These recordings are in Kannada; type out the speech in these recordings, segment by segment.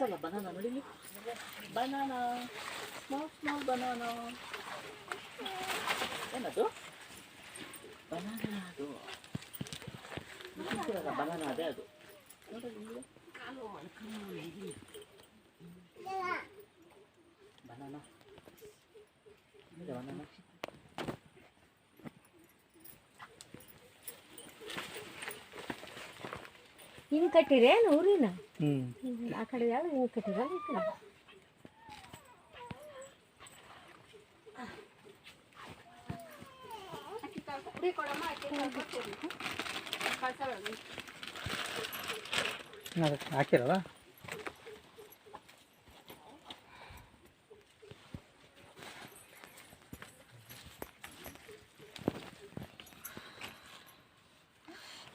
ಮಸ್ತಲ್ಲ ಬನಾನಾ ನೋಡಿ ಬನಾನಾ ಸ್ಮಾಲ್ ಬನಾನಾ ಏನದು ಬನಾನಾ ಅದು ಬನಾನಾ ಅದೇ ಅದು ಬನಾನಾ ಬನಾನಾ ಹಿಂಗೆ ಕಟ್ಟಿರೇನು ಊರಿನ ಆ ಕಡೆ ಯಾವ ಹಿಂಗೆ ಕಟ್ಟಿರ ಹಾಕಿರಲ್ಲ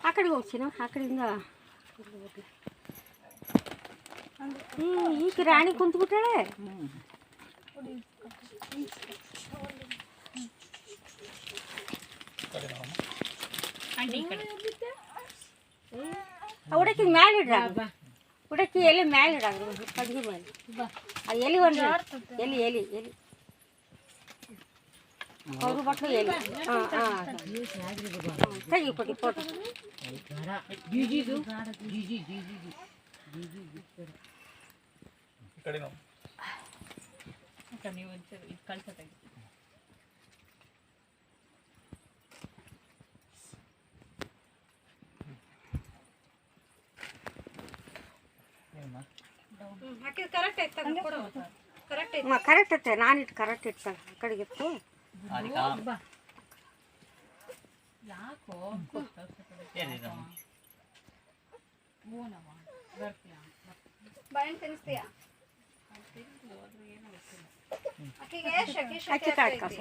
ಆ ಕಡೆಗೆ ಹೋಗ್ತೀನ ಆ ಕಡೆಯಿಂದ ಈಗ ರಾಣಿ ಕುಂತ್ಬಿಟ್ಟಾಳೆ ಉಡಕ್ಕಿ ಮ್ಯಾಲೆ ಇಡ್ರ ಉಡಕ್ಕಿ ಎಲೆ ಮ್ಯಾಲೆ ಇಡಾಗ್ರು ಕಡ್ಗಿ ಮೇಲೆ ಎಲಿ ಒಂದು ಎಲಿ ಎಲಿ ಎಲಿ ಅವರು ಬಟ್ಲು ಎಲಿ ತೆಗಿ ಕೊಡಿ ಫೋಟೋ ನೀವು ಕಳ್ಸ ತೆಗಿ ಕರೆಕ್ಟ್ ಐತೆ ನಾನು ಇಟ್ಟು ಕರೆಕ್ಟ್ ಇರ್ತಾಳೆ ಆ ಕಡೆಗೆ ಇತ್ತು ಯಾಕೋ ಅಕ್ಕಿ ಕಾಳು ಕಳ್ಸ